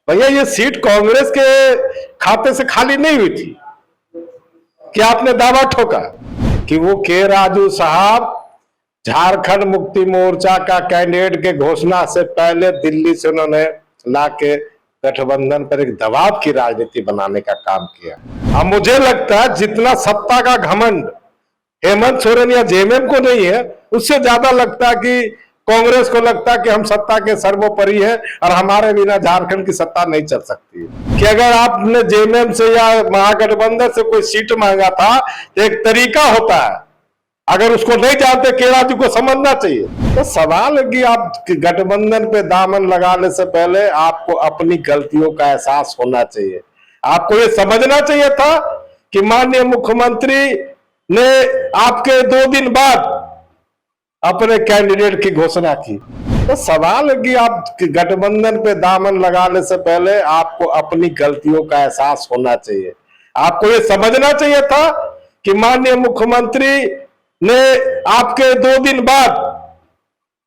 भैया ये सीट कांग्रेस के खाते से खाली नहीं हुई थी कि आपने दावा ठोका कि वो के राजू साहब झारखंड मुक्ति मोर्चा का कैंडिडेट के घोषणा से पहले दिल्ली से उन्होंने लाके गठबंधन पर एक दबाव की राजनीति बनाने का काम किया। अब मुझे लगता है जितना सत्ता का घमंड हेमंत सोरेन या जेएमएम को नहीं है, उससे ज्यादा लगता है कि कांग्रेस को लगता है कि हम सत्ता के सर्वोपरि है और हमारे बिना झारखंड की सत्ता नहीं चल सकती है। कि अगर आपने जेएमएम से या महागठबंधन से कोई सीट मांगा था तो एक तरीका होता है, अगर उसको नहीं जानते के राजू को समझना चाहिए। तो सवाल है कि आप गठबंधन पे दामन लगाने से पहले आपको अपनी गलतियों का एहसास होना चाहिए। आपको ये समझना चाहिए था कि माननीय मुख्यमंत्री ने आपके 2 दिन बाद अपने कैंडिडेट की घोषणा की। तो सवाल है कि आप गठबंधन पे दामन लगाने से पहले आपको अपनी गलतियों का एहसास होना चाहिए। आपको ये समझना चाहिए था कि माननीय मुख्यमंत्री ने आपके 2 दिन बाद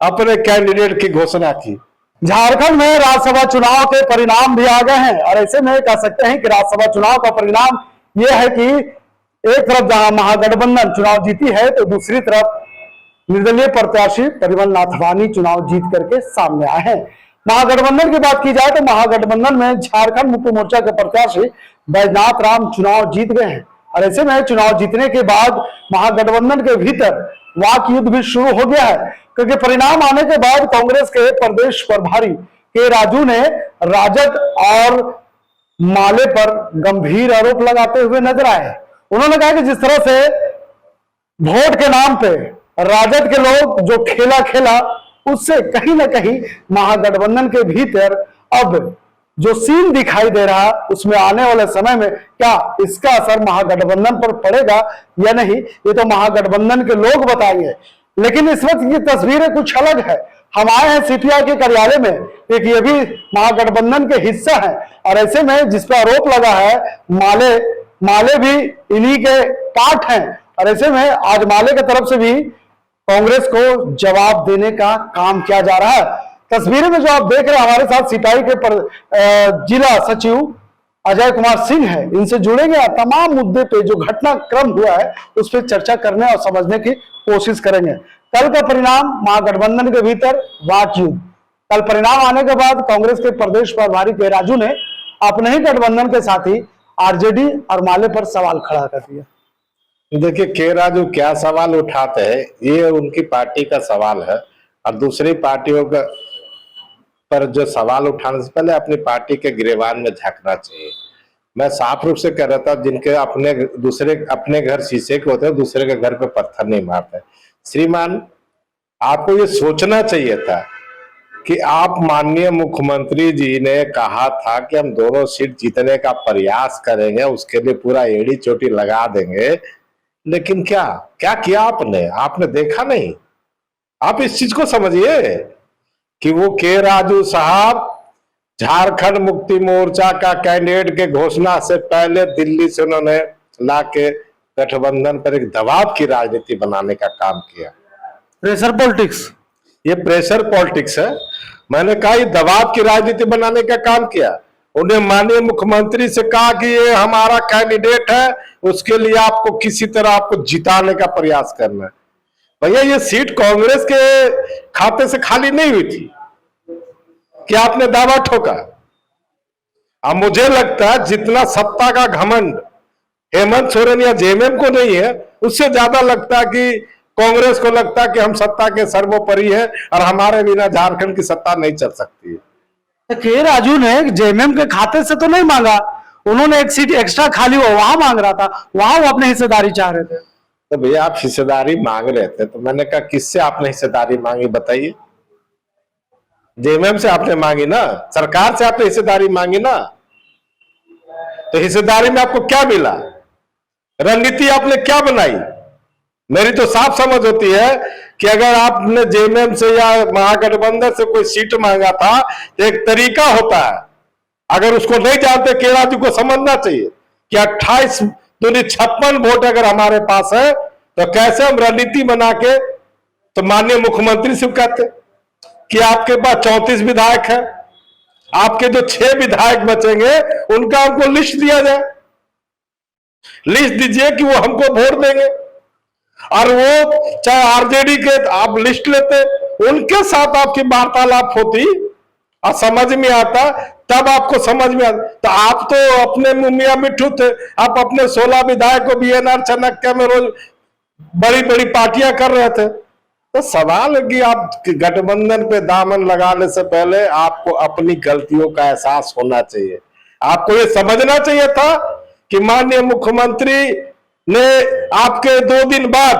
अपने कैंडिडेट की घोषणा की। झारखंड में राज्यसभा चुनाव के परिणाम भी आ गए हैं और ऐसे में कह सकते हैं कि राज्यसभा चुनाव का परिणाम यह है कि एक तरफ जहां महागठबंधन चुनाव जीती है तो दूसरी तरफ निर्दलीय प्रत्याशी परिमल नाथवानी चुनाव जीत करके सामने आए हैं। महागठबंधन की बात की जाए तो महागठबंधन में झारखंड मुक्ति मोर्चा के प्रत्याशी बैजनाथ राम चुनाव जीत गए हैं और ऐसे में चुनाव जीतने के बाद महागठबंधन के भीतर वाक युद्ध भी शुरू हो गया है, क्योंकि परिणाम आने के बाद कांग्रेस के प्रदेश प्रभारी के राजू ने राजद और माले पर गंभीर आरोप लगाते हुए नजर आए। उन्होंने कहा कि जिस तरह से वोट के नाम पे राजद के लोग जो खेला खेला उससे कहीं ना कहीं महागठबंधन के भीतर अब जो सीन दिखाई दे रहा उसमें आने वाले समय में क्या इसका असर महागठबंधन पर पड़ेगा या नहीं, ये तो महागठबंधन के लोग बताएंगे। लेकिन इस वक्त की तस्वीरें कुछ अलग है। हम आए हैं सीपीआई के कार्यालय में, एक ये भी महागठबंधन के हिस्सा है और ऐसे में जिस पर आरोप लगा है माले भी इन्हीं के पार्ट हैं और ऐसे में आज माले की तरफ से भी कांग्रेस को जवाब देने का काम किया जा रहा है। तस्वीरें में जो आप देख रहे हैं हमारे साथ सिपाही के जिला सचिव अजय कुमार सिंह है, इनसे जुड़ेंगे और तमाम मुद्दे पे जो घटनाक्रम हुआ है उस पर चर्चा करने और समझने की कोशिश करेंगे। कल का परिणाम महागठबंधन के भीतर वाक युद्ध। कल परिणाम आने के बाद कांग्रेस के प्रदेश प्रभारी के राजू ने अपने ही गठबंधन के साथी आरजेडी और माले पर सवाल खड़ा कर दिया। देखिए के राजू क्या सवाल उठाते हैं, ये उनकी पार्टी का सवाल है और दूसरी पार्टियों का पर जो सवाल उठाने से पहले अपनी पार्टी के गिरेबान में झांकना चाहिए। मैं साफ रूप से कह रहा था जिनके अपने घर शीशे के होते हैं दूसरे के घर पे पत्थर नहीं मारते। श्रीमान आपको ये सोचना चाहिए था कि आप माननीय मुख्यमंत्री जी ने कहा था कि हम दोनों सीट जीतने का प्रयास करेंगे, उसके लिए पूरा एड़ी चोटी लगा देंगे, लेकिन क्या क्या किया आपने देखा नहीं। आप इस चीज को समझिए कि वो के राजू साहब झारखंड मुक्ति मोर्चा का कैंडिडेट के घोषणा से पहले दिल्ली से उन्होंने लाके गठबंधन पर एक दबाव की राजनीति बनाने का काम किया। प्रेशर पॉलिटिक्स, ये प्रेशर पॉलिटिक्स है। मैंने कहा ये दबाव की राजनीति बनाने का काम किया। उन्हें माननीय मुख्यमंत्री से कहा कि ये हमारा कैंडिडेट है, उसके लिए आपको किसी तरह आपको जिताने का प्रयास करना है। भैया ये सीट कांग्रेस के खाते से खाली नहीं हुई थी कि आपने दावा ठोका। अब मुझे लगता है जितना सत्ता का घमंड हेमंत सोरेन या जेएमएम को नहीं है, उससे ज्यादा लगता है कि कांग्रेस को लगता है कि हम सत्ता के सर्वोपरि है और हमारे बिना झारखंड की सत्ता नहीं चल सकती है। के राजू ने जेएमएम के खाते से तो नहीं मांगा, उन्होंने एक सीट एक्स्ट्रा खाली हुआ वहां मांग रहा था, वहां वो अपने हिस्सेदारी चाह रहे थे। तो भैया आप हिस्सेदारी मांग रहे थे तो मैंने कहा किससे आपने हिस्सेदारी मांगी बताइए। जेएमएम से आपने मांगी ना, सरकार से आपने हिस्सेदारी मांगी ना। तो हिस्सेदारी में आपको क्या मिला, रणनीति आपने क्या बनाई। मेरी तो साफ समझ होती है कि अगर आपने जेएमएम से या महागठबंधन से कोई सीट मांगा था तो एक तरीका होता है, अगर उसको नहीं जानते के राजू को समझना चाहिए कि 28 दूनी 56 वोट अगर हमारे पास है तो कैसे हम रणनीति बना के, तो माननीय मुख्यमंत्री से कहते कि आपके पास 34 विधायक है, आपके जो 6 विधायक बचेंगे उनका हमको लिस्ट दिया जाए, लिस्ट दीजिए कि वो हमको वोट देंगे। और वो चाहे आरजेडी के आप लिस्ट लेते, उनके साथ आपकी वार्तालाप होती और समझ में आता, तब आपको समझ में आता। तो आप तो अपने मुमिया मिट्ठू थे, आप अपने 16 विधायक को बीएनआर चाणक्य में रोज बड़ी बड़ी पार्टियां कर रहे थे। तो सवाल है कि आप गठबंधन पे दामन लगाने से पहले आपको अपनी गलतियों का एहसास होना चाहिए। आपको ये समझना चाहिए था कि माननीय मुख्यमंत्री ने आपके 2 दिन बाद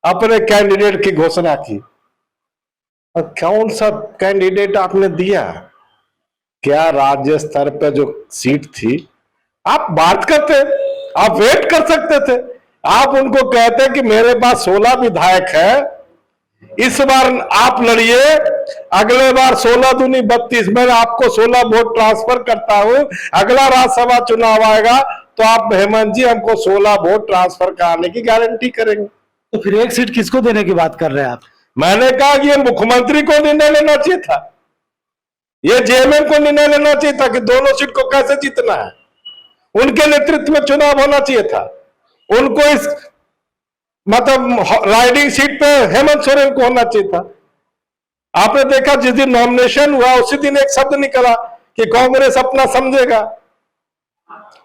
अपने कैंडिडेट की घोषणा की। और कौन सा कैंडिडेट आपने दिया? क्या राज्य स्तर पे जो सीट थी आप बात करते, आप वेट कर सकते थे। आप उनको कहते कि मेरे पास 16 विधायक है, इस बार आप लड़िए, अगले बार 16 दूनी 32, मैं आपको 16 वोट ट्रांसफर करता हूं, अगला राज्यसभा चुनाव आएगा तो आप हेमंत जी हमको 16 वोट ट्रांसफर कराने की गारंटी करेंगे। तो फिर एक सीट किसको देने की बात कर रहे हैं आप? मैंने कहा कि ये मुख्यमंत्री को निर्णय लेना चाहिए था, ये जेएमएम को निर्णय लेना चाहिए था कि दोनों सीट को कैसे जीतना है। उनके नेतृत्व में चुनाव होना चाहिए था। उनको इस मतलब राइडिंग सीट पे हेमंत सोरेन को होना चाहिए था। आपने देखा जिस दिन नॉमिनेशन हुआ उसी दिन एक शब्द निकला कि कांग्रेस अपना समझेगा।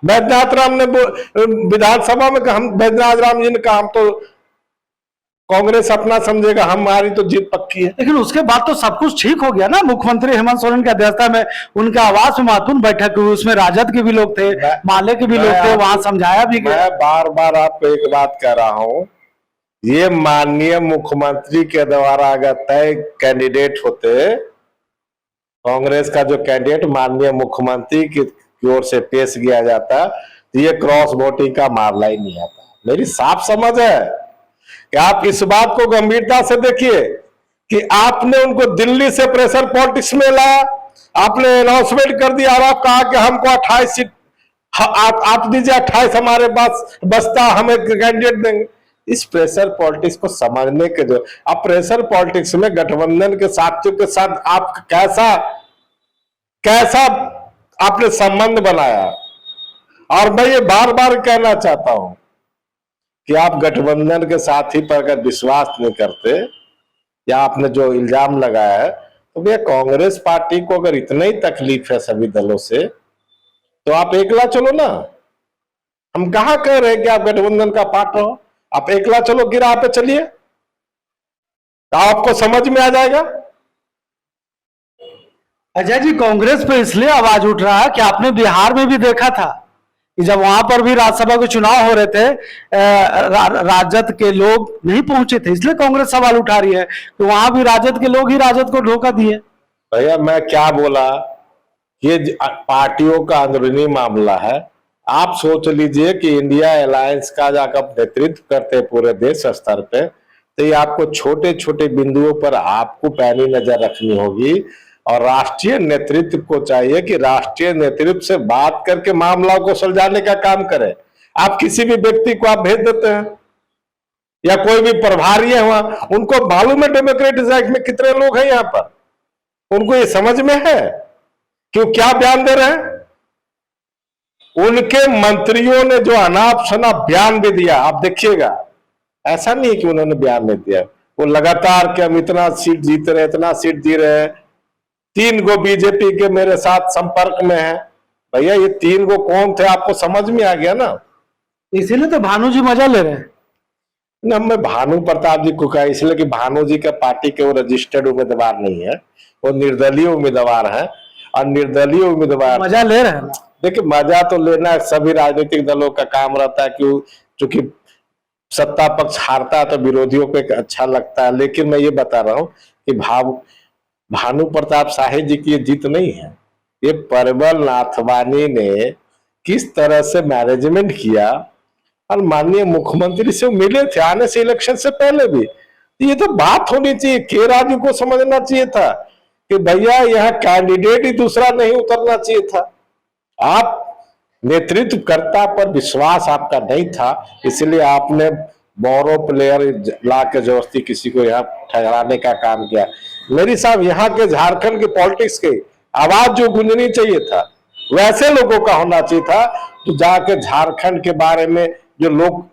बैद्यनाथ राम ने विधानसभा में हम बैद्यनाथ राम जी ने कहा हम तो कांग्रेस अपना समझेगा, हमारी तो जीत पक्की है। लेकिन उसके बाद तो सब कुछ ठीक हो गया ना। मुख्यमंत्री हेमंत सोरेन की अध्यक्षता में उनके आवास में महत्वपूर्ण बैठक हुई, उसमें राजद के भी लोग थे, माले के भी लोग थे, वहां समझाया भी गया। मैं बार बार आपको एक बात कह रहा हूं, ये माननीय मुख्यमंत्री के द्वारा अगर तय कैंडिडेट होते, कांग्रेस का जो कैंडिडेट माननीय मुख्यमंत्री की ओर से पेश किया जाता तो ये क्रॉस वोटिंग का मामला ही नहीं आता। मेरी साफ समझ है कि आप इस बात को गंभीरता से देखिए कि आपने उनको दिल्ली से प्रेशर पॉलिटिक्स में लाया, आपने अनाउंसमेंट कर दिया और आप कहा कि हमको 28 सीट आप दीजिए, 28 हमारे पास बसता, हम एक कैंडिडेट देंगे। इस प्रेशर पॉलिटिक्स को समझने के जो आप प्रेशर पॉलिटिक्स में गठबंधन के साथियों के साथ आप कैसा आपने संबंध बनाया। और मैं ये बार बार कहना चाहता हूं कि आप गठबंधन के साथी पर अगर विश्वास नहीं करते या आपने जो इल्जाम लगाया है, तो भैया कांग्रेस पार्टी को अगर इतना ही तकलीफ है सभी दलों से तो आप एकला चलो ना। हम कहां कह रहे हैं कि आप गठबंधन का पार्ट रहो, आप एकला चलो, गिरा पे चलिए, तो आपको समझ में आ जाएगा। अजय जी, कांग्रेस पे इसलिए आवाज उठ रहा है कि आपने बिहार में भी देखा था कि जब वहां पर भी राज्यसभा के चुनाव हो रहे थे, राजद के लोग नहीं पहुंचे थे, इसलिए कांग्रेस सवाल उठा रही है कि वहां भी राजद के लोग ही राजद को धोखा दिए। भैया मैं क्या बोला, ये पार्टियों का अंदरूनी मामला है। आप सोच लीजिए कि इंडिया अलायंस का जाकर नेतृत्व करते पूरे देश स्तर पे, तो ये आपको छोटे छोटे बिंदुओं पर आपको पैनी नजर रखनी होगी और राष्ट्रीय नेतृत्व को चाहिए कि राष्ट्रीय नेतृत्व से बात करके मामला को सुलझाने का काम करे। आप किसी भी व्यक्ति को आप भेज देते हैं या कोई भी प्रभारी है वहां, उनको मालूम है डेमोक्रेटिक एक्ट में कितने लोग हैं यहाँ पर, उनको ये समझ में है कि वो क्या बयान दे रहे हैं। उनके मंत्रियों ने जो अनाप शनाप बयान भी दिया, आप देखिएगा, ऐसा नहीं है कि उन्होंने बयान नहीं दिया, वो लगातार कि हम इतना सीट जीत रहे, इतना सीट जी रहे हैं, 3 गो बीजेपी के मेरे साथ संपर्क में है। भैया ये 3 गो कौन थे आपको समझ में आ गया ना। इसीलिए तो भानु जी मजा ले रहे हैं ना। मैं भानु प्रताप जी को कहा इसलिए कि भानु जी का पार्टी के वो रजिस्टर्ड उम्मीदवार नहीं है, वो निर्दलीय उम्मीदवार है और निर्दलीय उम्मीदवार मजा ले रहे हैं। देखिए मजा तो लेना सभी राजनीतिक दलों का काम रहता है, क्यों, चूंकि सत्ता पक्ष हारता है तो विरोधियों को एक अच्छा लगता है। लेकिन मैं ये बता रहा हूं कि भानु प्रताप शाही जी की ये जीत नहीं है, ये परिमल नाथवानी ने किस तरह से मैनेजमेंट किया और माननीय मुख्यमंत्री से मिले थे आने से इलेक्शन से पहले भी। ये तो बात होनी चाहिए, के राजू को समझना चाहिए था कि भैया यह कैंडिडेट ही दूसरा नहीं उतरना चाहिए था। आप नेतृत्वकर्ता पर विश्वास आपका नहीं था, इसलिए आपने बोरो प्लेयर ला के जबरदस्ती किसी को यहाँ ठहराने का काम किया। मेरी साहब यहाँ के झारखंड के पॉलिटिक्स के आवाज जो गूंजनी चाहिए था वैसे लोगों का होना चाहिए था। तो जाके झारखंड के बारे में जो लोग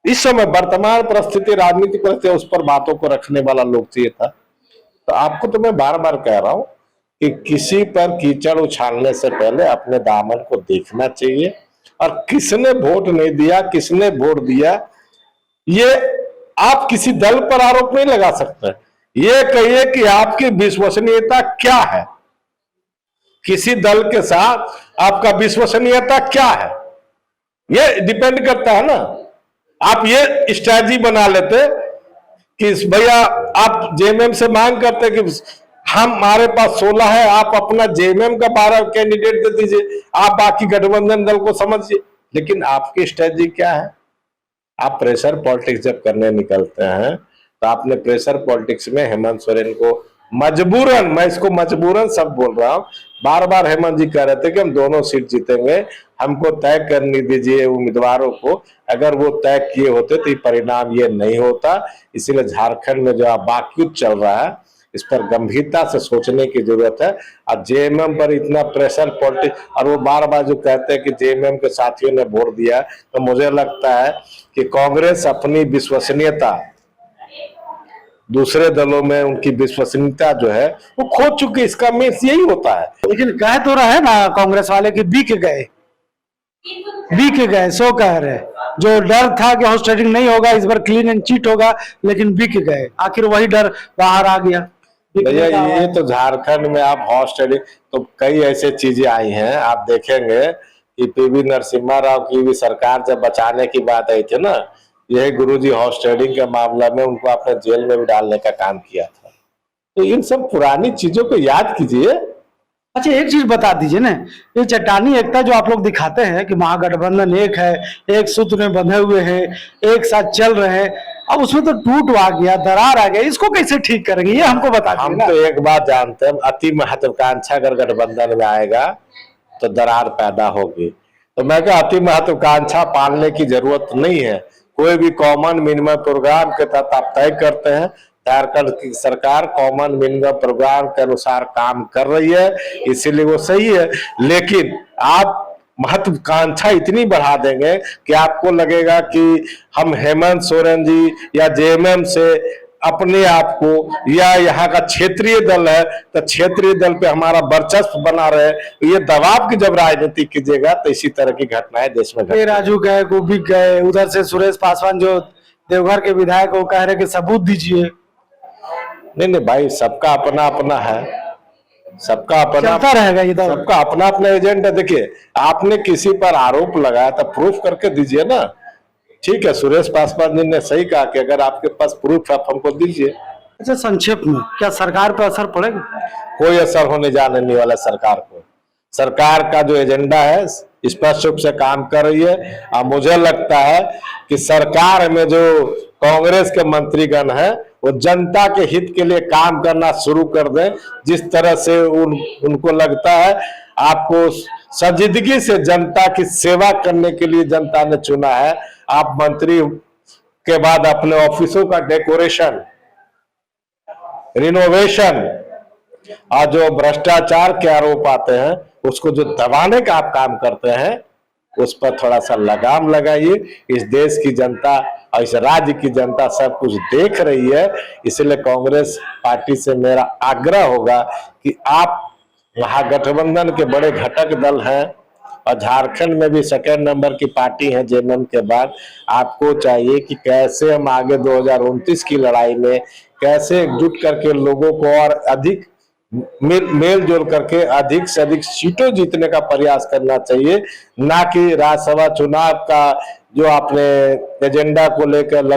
इस समय वर्तमान परिस्थिति राजनीतिक परिस्थिति उस पर बातों को रखने वाला लोग चाहिए था। तो आपको तो मैं बार बार कह रहा हूं कि किसी पर कीचड़ उछालने से पहले अपने दामन को देखना चाहिए, और किसने वोट नहीं दिया, किसने वोट दिया, ये आप किसी दल पर आरोप नहीं लगा सकते। ये कहिए कि आपकी विश्वसनीयता क्या है, किसी दल के साथ आपका विश्वसनीयता क्या है, ये डिपेंड करता है ना। आप ये स्ट्रैटेजी बना लेते कि भैया आप जेएमएम से मांग करते कि हमारे पास 16 है, आप अपना जेएमएम का 12 कैंडिडेट दे दीजिए, आप बाकी गठबंधन दल को समझिए। लेकिन आपकी स्ट्रैटेजी क्या है? आप प्रेशर पॉलिटिक्स जब करने निकलते हैं तो आपने प्रेशर पॉलिटिक्स में हेमंत सोरेन को मजबूरन, मैं इसको मजबूरन सब बोल रहा हूं, बार बार हेमंत जी कह रहे थे कि हम दोनों सीट जीतेंगे, हमको तय करने दीजिए उम्मीदवारों को। अगर वो तय किए होते तो परिणाम ये नहीं होता। इसीलिए झारखंड में जो अब बाकी चल रहा है इस पर गंभीरता से सोचने की जरूरत है। और जेएमएम पर इतना प्रेशर पॉलिटिक्स, और वो बार बार जो कहते हैं कि जेएमएम के साथियों ने वोट दिया, तो मुझे लगता है कि कांग्रेस अपनी विश्वसनीयता, दूसरे दलों में उनकी विश्वसनीयता जो है वो खो चुकी। इसका मीन्स यही होता है। लेकिन कह तो रहे ना कांग्रेस वाले कि बिक गए, सो कह रहे। जो डर था कि हाउस ट्रेडिंग नहीं होगा, इस बार क्लीन एंड चीट होगा, लेकिन बिक गए। आखिर वही डर बाहर आ गया। भैया ये तो झारखंड में आप हॉर्स ट्रेडिंग, तो कई ऐसे चीजें आई हैं, आप देखेंगे कि पीवी नरसिम्हा राव की भी सरकार जब बचाने की बात आई थी ना, यही गुरुजी हॉर्स ट्रेडिंग के मामला में उनको आपने जेल में भी डालने का काम किया था। तो इन सब पुरानी चीजों को याद कीजिए। अच्छा, एक चीज बता दीजिए ना, ये चट्टानी एकता जो आप लोग दिखाते हैं कि महागठबंधन एक है, एक सूत्र में बंधे हुए हैं, एक साथ चल रहे हैं, अब उसमें तो टूट आ गया, दरार आ गया, इसको कैसे ठीक करेंगे, ये हमको बता दीजिए। हम तो एक बात जानते हैं, अति महत्वाकांक्षा अगर गठबंधन में आएगा तो दरार पैदा होगी। तो मैं क्या, अति महत्वाकांक्षा पालने की जरूरत नहीं है। कोई भी कॉमन मिनिमम प्रोग्राम के तहत आप तय करते हैं। झारखंड की सरकार कॉमन मिनिमम प्रोग्राम के अनुसार काम कर रही है, इसीलिए वो सही है। लेकिन आप महत्वाकांक्षा इतनी बढ़ा देंगे कि आपको लगेगा कि हम हेमंत सोरेन जी या जेएमएम से अपने आप को, या यहाँ का क्षेत्रीय दल है तो क्षेत्रीय दल पे हमारा वर्चस्व बना रहे, ये दबाव की जब राजनीति कीजिएगा तो इसी तरह की घटनाएं देश में घटती। राजू गए, गोभी गए, उधर से सुरेश पासवान जो देवघर के विधायक वो कह रहे कि सबूत दीजिए। नहीं भाई, सबका अपना अपना है, सबका अपना रहेगा, ये तो सबका अपना अपना एजेंडा। देखिए, आपने किसी पर आरोप लगाया तो प्रूफ करके दीजिए ना। ठीक है, सुरेश पासवान जी ने सही कहा कि अगर आपके पास प्रूफ है आप हमको दीजिए। अच्छा, संक्षेप में क्या सरकार पर असर पड़ेगा? कोई असर होने जाने नहीं वाला सरकार को। सरकार का जो एजेंडा है स्पष्ट रूप से काम कर रही है। और मुझे लगता है कि सरकार में जो कांग्रेस के मंत्रीगण है वो जनता के हित के लिए काम करना शुरू कर दें। जिस तरह से उनको लगता है आपको संजीदगी से जनता की सेवा करने के लिए जनता ने चुना है, आप मंत्री के बाद अपने ऑफिसों का डेकोरेशन, रिनोवेशन और जो भ्रष्टाचार के आरोप आते हैं उसको जो दबाने का आप काम करते हैं, उस पर थोड़ा सा लगाम लगाइए। इस देश की जनता और इस राज्य की जनता सब कुछ देख रही है। इसलिए कांग्रेस पार्टी से मेरा आग्रह होगा कि आप महागठबंधन के बड़े घटक दल हैं और झारखंड में भी सेकेंड नंबर की पार्टी है जेएमएम के बाद, आपको चाहिए कि कैसे हम आगे 2029 की लड़ाई में कैसे एकजुट करके लोगों को और अधिक मेल जोल करके अधिक से अधिक सीटों जीतने का प्रयास करना चाहिए, ना कि राज्यसभा चुनाव का जो आपने एजेंडा को लेकर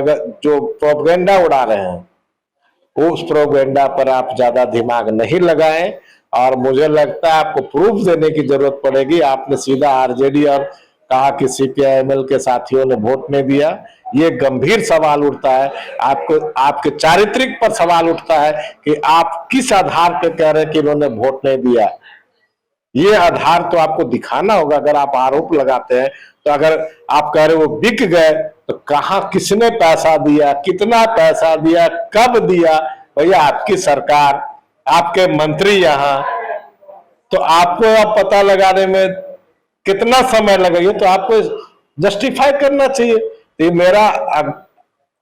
जो प्रोपेगेंडा उड़ा रहे हैं उस प्रोपेगेंडा पर आप ज्यादा दिमाग नहीं लगाएं। और मुझे लगता है आपको प्रूफ देने की जरूरत पड़ेगी। आपने सीधा आरजेडी और कहा कि सीपीआईएमएल के साथियों ने वोट नहीं दिया, ये गंभीर सवाल उठता है। आपको आपके चारित्रिक पर सवाल उठता है कि आप किस आधार पर कह रहे हैं कि इन्होंने वोट नहीं दिया। ये आधार तो आपको दिखाना होगा। अगर आप आरोप लगाते हैं तो अगर आप कह रहे वो बिक गए तो कहां, किसने पैसा दिया, कितना पैसा दिया, कब दिया? भैया आपकी सरकार, आपके मंत्री यहाँ तो आपको अब पता लगाने में कितना समय लगेगा, तो आपको जस्टिफाई करना चाहिए। तो ये मेरा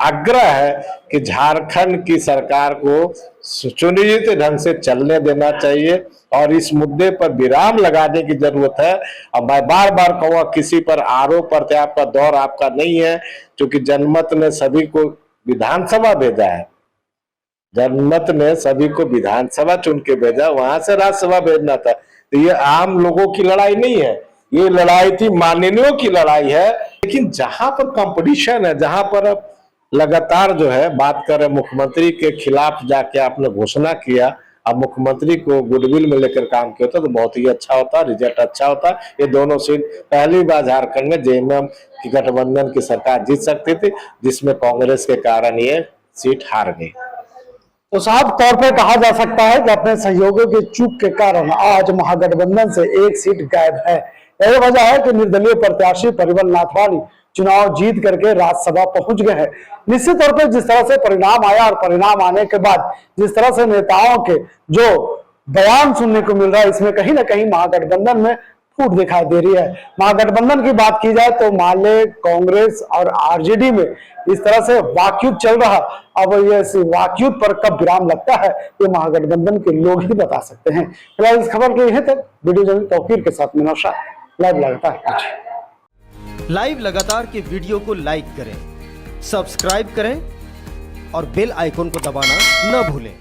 आग्रह है कि झारखंड की सरकार को सुनियोजित ढंग से चलने देना चाहिए और इस मुद्दे पर विराम लगाने की जरूरत है। और मैं बार बार कहूंगा, किसी पर आरोप प्रत्यारोप का दौर आपका नहीं है, क्योंकि जनमत ने सभी को विधानसभा भेजा है, जनमत ने सभी को विधानसभा चुन के भेजा, वहां से राज्यसभा भेजना था। तो ये आम लोगों की लड़ाई नहीं है, ये लड़ाई थी माननीयों की लड़ाई है। लेकिन जहां पर कंपटीशन है, जहां पर लगातार जो है बात करें, मुख्यमंत्री के खिलाफ जाके आपने घोषणा किया, अब मुख्यमंत्री को गुडविल में लेकर काम किया होता तो बहुत ही अच्छा होता, रिजल्ट अच्छा होता। ये दोनों सीट पहली बार झारखंड में जेएमएम की गठबंधन की सरकार जीत सकती थी, जिसमें कांग्रेस के कारण ये सीट हार गई। तो साफ तौर पर कहा जा सकता है कि अपने सहयोगियों के चूक के कारण आज महागठबंधन से एक सीट गायब है। यही वजह है कि निर्दलीय प्रत्याशी परिमल नाथवानी चुनाव जीत करके राज्यसभा पहुंच गए हैं। निश्चित तौर पर जिस तरह से परिणाम आया और परिणाम आने के बाद जिस तरह से नेताओं के जो बयान सुनने को मिल रहा है, इसमें कहीं ना कहीं महागठबंधन में फूट दिखाई दे रही है। महागठबंधन की बात की जाए तो माले, कांग्रेस और आरजेडी में इस तरह से वाकयुद्ध चल रहा। अब ये वाकयुद्ध पर कब विराम लगता है, ये महागठबंधन के लोग ही बता सकते हैं। फिलहाल इस खबर के यहीं तक। वीडियो जर्नलिस्ट तौकीर के साथ मैं नौशाद, लाइव लगातार। लाइव लगातार के वीडियो को लाइक करें, सब्सक्राइब करें और बेल आइकन को दबाना न भूलें।